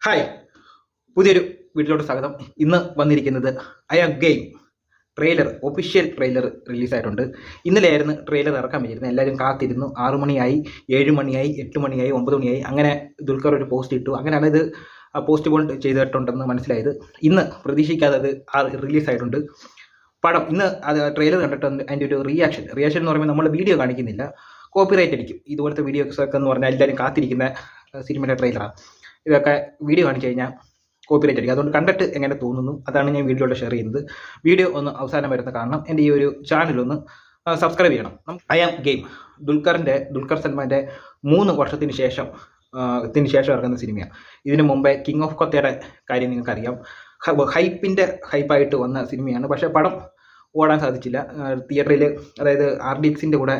Hi, പുതിയൊരു വീട്ടിലോട്ട് സ്വാഗതം. ഇന്ന് വന്നിരിക്കുന്നത് I am game trailer, official trailer റിലീസായിട്ടുണ്ട്. ഇന്നലെയായിരുന്നു ട്രെയിലർ ഇറക്കാൻ പറ്റിയിരുന്നത്. എല്ലാവരും കാത്തിരുന്നു. 6 മണിയായി, 7 മണിയായി, 8 മണിയായി, 9 മണിയായി. അങ്ങനെ ദുൽഖർ ഒരു പോസ്റ്റ് ഇട്ടു. അങ്ങനെയാണ് ഇത് പോസ്റ്റ് പോൺ ചെയ്തിട്ടുണ്ടെന്ന് മനസ്സിലായത്. ഇന്ന് പ്രതീക്ഷിക്കാതെ അത് റിലീസായിട്ടുണ്ട് പടം. ഇന്ന് അത് ട്രെയിലർ കണ്ടിട്ട് അതിൻ്റെ ഒരു റിയാക്ഷൻ എന്ന് പറയുമ്പോൾ നമ്മൾ വീഡിയോ കാണിക്കുന്നില്ല, കോപ്പിറൈറ്റ് അടിക്കും. ഇതുപോലത്തെ വീഡിയോസൊക്കെ എന്ന് പറഞ്ഞാൽ എല്ലാവരും കാത്തിരിക്കുന്ന സിനിമയുടെ ട്രെയിലറാണ്. ഇതൊക്കെ വീഡിയോ കാണിച്ചു കഴിഞ്ഞാൽ കോപ്പിറൈറ്റ് അടിക്കും. അതുകൊണ്ട് കണ്ടിട്ട് എങ്ങനെ തോന്നുന്നു അതാണ് ഞാൻ വീഡിയോയിൽ ഷെയർ ചെയ്യുന്നത്. വീഡിയോ ഒന്ന് അവസാനം വരുന്ന കാരണം എൻ്റെ ഈ ഒരു ചാനലൊന്ന് സബ്സ്ക്രൈബ് ചെയ്യണം. ഐ ആം ഗെയിം ദുൽഖർ സൽമാൻ്റെ 3 വർഷത്തിന് ശേഷം ഇറങ്ങുന്ന സിനിമയാണ്. ഇതിനു മുമ്പേ കിങ് ഓഫ് കൊത്തയുടെ കാര്യം നിങ്ങൾക്കറിയാം. ഹൈപ്പായിട്ട് വന്ന സിനിമയാണ്. പക്ഷേ പടം ഓടാൻ സാധിച്ചില്ല. തിയേറ്ററിൽ, അതായത് RDXൻ്റെ കൂടെ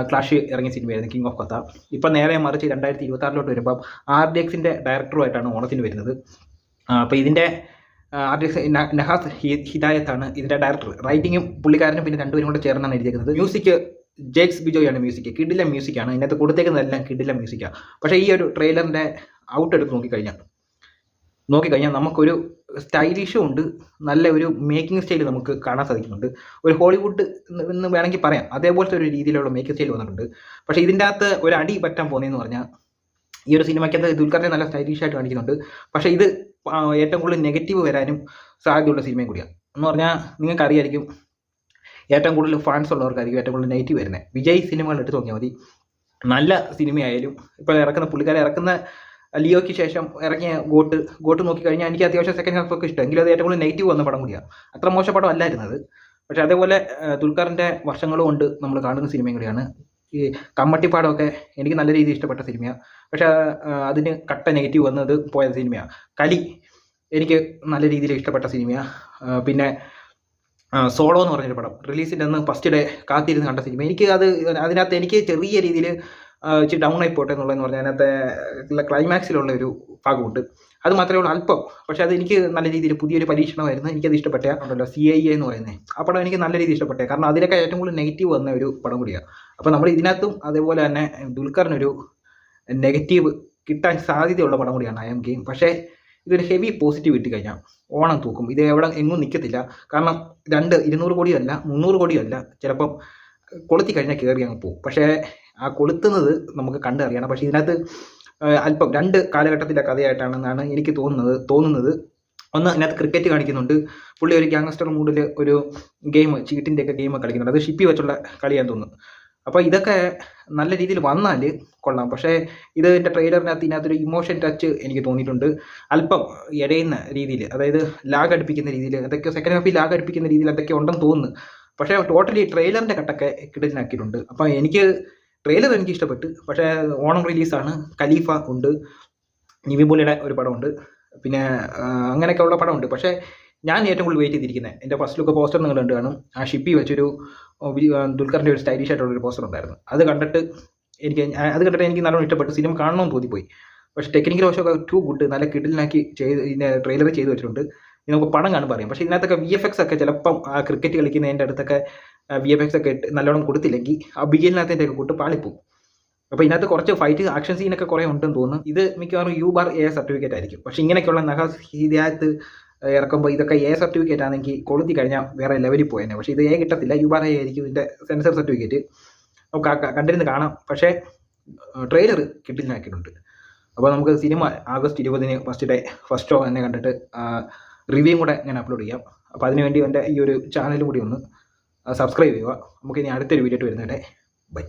ക്ലാഷ് ഇറങ്ങിയ സിനിമയായിരുന്നു കിങ് ഓഫ് കൊത്ത. ഇപ്പം നേരെ മറിച്ച് 2026 വരുമ്പം RDXൻ്റെ ഡയറക്ടറുമായിട്ടാണ് ഓണത്തിന് വരുന്നത്. അപ്പോൾ ഇതിൻ്റെ RDX നഹാസ് ഹിദായത്താണ് ഇതിൻ്റെ ഡയറക്ടർ. റൈറ്റിങ്ങും പുള്ളിക്കാരനും പിന്നെ 2 പേരും കൂടെ ചേർന്നാണ് എഴുതിയിരിക്കുന്നത്. മ്യൂസിക് ജേക്സ് ബിജോയാണ് മ്യൂസിക്. കിടില മ്യൂസിക്കാണ് ഇതിനകത്ത് കൊടുത്തേക്കുന്നതെല്ലാം, കിടില മ്യൂസിക്കാണ്. പക്ഷേ ഈ ഒരു ട്രെയിലറിൻ്റെ ഔട്ട് എടുത്ത് നോക്കിക്കഴിഞ്ഞാൽ നമുക്കൊരു സ്റ്റൈലിഷും ഉണ്ട്, നല്ല ഒരു മേക്കിംഗ് സ്റ്റൈൽ നമുക്ക് കാണാൻ സാധിക്കുന്നുണ്ട്. ഒരു ഹോളിവുഡ് എന്ന് വേണമെങ്കിൽ പറയാം, അതേപോലത്തെ ഒരു രീതിയിലുള്ള മേക്കിംഗ് സ്റ്റൈൽ വന്നിട്ടുണ്ട്. പക്ഷേ ഇതിൻ്റെ അകത്ത് ഒരു അടി പറ്റാൻ പോകുന്നതെന്ന് പറഞ്ഞാൽ, ഈ ഒരു സിനിമയ്ക്കകത്ത് ദുൽഖറിനെ നല്ല സ്റ്റൈലിഷായിട്ട് കാണിക്കുന്നുണ്ട്. പക്ഷേ ഇത് ഏറ്റവും കൂടുതൽ നെഗറ്റീവ് വരാനും സാധ്യതയുള്ള സിനിമയും കൂടിയാണ്. എന്ന് പറഞ്ഞാൽ നിങ്ങൾക്കറിയായിരിക്കും, ഏറ്റവും കൂടുതൽ ഫാൻസ് ഉള്ളവർക്കായിരിക്കും ഏറ്റവും കൂടുതൽ നെഗറ്റീവ് വരുന്നത്. വിജയ് സിനിമകൾ എടുത്ത് നോക്കിയാൽ മതി. നല്ല സിനിമയായാലും ഇപ്പോൾ പുള്ളിക്കാരെ ഇറക്കുന്ന ലിയോയ്ക്ക് ശേഷം ഇറങ്ങിയ ഗോട്ട് നോക്കിക്കഴിഞ്ഞാൽ എനിക്ക് അത്യാവശ്യം സെക്കൻഡ് ഹാഫ് ഒക്കെ ഇഷ്ടം. എങ്കിലും അത് ഏറ്റവും കൂടുതൽ നെഗറ്റീവ് വന്ന പടം കൂടിയാണ്. അത്ര മോശം പടം അല്ലായിരുന്നത്. പക്ഷേ അതേപോലെ ദുൽഖറിൻ്റെ വർഷങ്ങൾ കൊണ്ട് നമ്മൾ കാണുന്ന സിനിമയും കൂടിയാണ്. ഈ കമ്മട്ടിപ്പാടമൊക്കെ എനിക്ക് നല്ല രീതിയിൽ ഇഷ്ടപ്പെട്ട സിനിമയാണ്. പക്ഷേ അതിന് കട്ട നെഗറ്റീവ് വന്നത് പോയ സിനിമയാണ്. കലി എനിക്ക് നല്ല രീതിയിൽ ഇഷ്ടപ്പെട്ട സിനിമയാണ്. പിന്നെ സോളോ എന്ന് പറഞ്ഞൊരു പടം റിലീസിൻ്റെ അന്ന് ഫസ്റ്റ് ഡേ കാത്തിരുന്ന് കണ്ട സിനിമ. അതിനകത്ത് എനിക്ക് ചെറിയ രീതിയിൽ ഇച്ചിരി ഡൗൺ ആയി പോട്ടെ എന്നുള്ളതെന്ന് പറഞ്ഞാൽ അതിനകത്തെ ക്ലൈമാക്സിലുള്ള ഒരു ഭാഗമുണ്ട്. അത് മാത്രമേ ഉള്ളൂ അല്പം. പക്ഷേ അത് എനിക്ക് നല്ല രീതിയിൽ പുതിയൊരു പരീക്ഷണമായിരുന്നു. എനിക്കത് ഇഷ്ടപ്പെട്ട ഉണ്ടല്ലോ CIA എന്ന് പറയുന്നത്. ആ പടം എനിക്ക് നല്ല രീതിയിൽ ഇഷ്ടപ്പെട്ടെ. കാരണം അതിലൊക്കെ ഏറ്റവും കൂടുതൽ നെഗറ്റീവ് വന്ന ഒരു പടം കൂടിയാണ്. അപ്പോൾ നമ്മൾ ഇതിനകത്തും അതേപോലെ തന്നെ ദുൽഖറിനൊരു നെഗറ്റീവ് കിട്ടാൻ സാധ്യതയുള്ള പടം കൂടിയാണ് ഐ ആം ഗെയിം. പക്ഷേ ഇതൊരു ഹെവി പോസിറ്റീവ് ഇട്ട് കഴിഞ്ഞാൽ ഓണം തൂക്കും. ഇത് എങ്ങും നിൽക്കത്തില്ല. കാരണം 200 കോടിയല്ല, 300 കോടിയല്ല, ചിലപ്പം കൊളുത്തി കഴിഞ്ഞാൽ കയറി അങ്ങ് പോകും. പക്ഷേ ആ കൊളുത്തുന്നത് നമുക്ക് കണ്ടറിയണം. പക്ഷേ ഇതിനകത്ത് അല്പം 2 കാലഘട്ടത്തിലെ കഥയായിട്ടാണെന്നാണ് എനിക്ക് തോന്നുന്നത്. ഒന്ന്, ഇതിനകത്ത് ക്രിക്കറ്റ് കാണിക്കുന്നുണ്ട്. പുള്ളി ഒരു ഗ്യാങ്സ്റ്റർ മൂഡിൽ ഒരു ഗെയിം, ചീട്ടിൻ്റെയൊക്കെ ഗെയിം കളിക്കുന്നുണ്ട്. അത് ഷിപ്പി വെച്ചുള്ള കളിയാന്ന് തോന്നുന്നു. അപ്പോൾ ഇതൊക്കെ നല്ല രീതിയിൽ വന്നാൽ കൊള്ളാം. പക്ഷേ ഇതിൻ്റെ ഇതിനകത്തൊരു ഇമോഷൻ ടച്ച് എനിക്ക് തോന്നിയിട്ടുണ്ട്. അല്പം ഇടയുന്ന രീതിയിൽ, അതായത് ലാഗ് അടുപ്പിക്കുന്ന രീതിയിൽ, അതൊക്കെ സെക്കൻഡ് ഹാഫിൽ ലാഗ് അടുപ്പിക്കുന്ന രീതിയിൽ അതൊക്കെ ഉണ്ടെന്ന് തോന്നുന്നു. പക്ഷേ ടോട്ടലി ട്രെയിലറിൻ്റെ കട്ടൊക്കെ കിടലിനാക്കിയിട്ടുണ്ട്. അപ്പോൾ ട്രെയിലർ എനിക്ക് ഇഷ്ടപ്പെട്ടു. പക്ഷേ ഓണം റിലീസാണ്. ഖലീഫ ഉണ്ട്, നിവിൻ പോളിയുടെ ഒരു പടമുണ്ട്, പിന്നെ അങ്ങനെയൊക്കെ ഉള്ള പടമുണ്ട്. പക്ഷേ ഞാൻ ഏറ്റവും കൂടുതൽ വെയിറ്റ് ചെയ്തിരിക്കുന്നത്, എൻ്റെ ഫസ്റ്റ് ലുക്ക് പോസ്റ്റർ നിങ്ങൾ കണ്ടു കാണും. ആ ഷിപ്പി വെച്ചൊരു ദുൽഖറിൻ്റെ ഒരു സ്റ്റൈലിഷ് ആയിട്ടുള്ളൊരു പോസ്റ്റർ ഉണ്ടായിരുന്നു. അത് കണ്ടിട്ട് എനിക്ക് നല്ലോണം ഇഷ്ടപ്പെട്ടു. സിനിമ കാണണമെന്ന് തോന്നിപ്പോയി. പക്ഷേ ടെക്നിക്കൽ വശമൊക്കെ ടു ഗുഡ്, നല്ല കിടിലിനാക്കി ട്രെയിലർ ചെയ്ത് വെച്ചിട്ടുണ്ട്. നമുക്ക് പടം കാണുമ്പോൾ അറിയാം. പക്ഷേ ഇതിനകത്തൊക്കെ VFX ഒക്കെ ചിലപ്പം ആ ക്രിക്കറ്റ് കളിക്കുന്നതിൻ്റെ അടുത്തൊക്കെ VFX ഒക്കെ നല്ലോണം കൊടുത്തില്ലെങ്കിൽ ആ ബിഗിനകത്തിൻ്റെ ഒക്കെ കൂട്ട് പാളിപ്പോവും. അപ്പോൾ ഇതിനകത്ത് കുറച്ച് ഫൈറ്റ് ആക്ഷൻ സീനൊക്കെ കുറേ ഉണ്ടെന്ന് തോന്നുന്നു. ഇത് മിക്കവാറും U/A സർട്ടിഫിക്കറ്റ് ആയിരിക്കും. പക്ഷേ ഇങ്ങനെയൊക്കെയുള്ള നഹാസ് ഹിദായത്ത് ഇറക്കുമ്പോൾ ഇതൊക്കെ A സർട്ടിഫിക്കറ്റ് ആണെങ്കിൽ കൊളുത്തി കഴിഞ്ഞാൽ വേറെ ലെവലിൽ പോയേനെ. പക്ഷേ ഇത് A കിട്ടത്തില്ല, U/A ആയിരിക്കും ഇതിൻ്റെ സെൻസർ സർട്ടിഫിക്കറ്റ്. നമുക്ക് കണ്ടിരുന്ന് കാണാം. പക്ഷേ ട്രെയിലർ കിട്ടില്ലാക്കിയിട്ടുണ്ട്. അപ്പോൾ നമുക്ക് സിനിമ ആഗസ്റ്റ് 20 ഫസ്റ്റ് ഷോ തന്നെ കണ്ടിട്ട് റിവ്യൂ കൂടെ ഞാൻ അപ്ലോഡ് ചെയ്യാം. അപ്പോൾ അതിനുവേണ്ടി എൻ്റെ ഈ ഒരു ചാനലും കൂടി ഒന്ന് സബ്സ്ക്രൈബ് ചെയ്യുക. നമുക്കിനി അടുത്തൊരു വീഡിയോ വരുന്നവരെ ബൈ.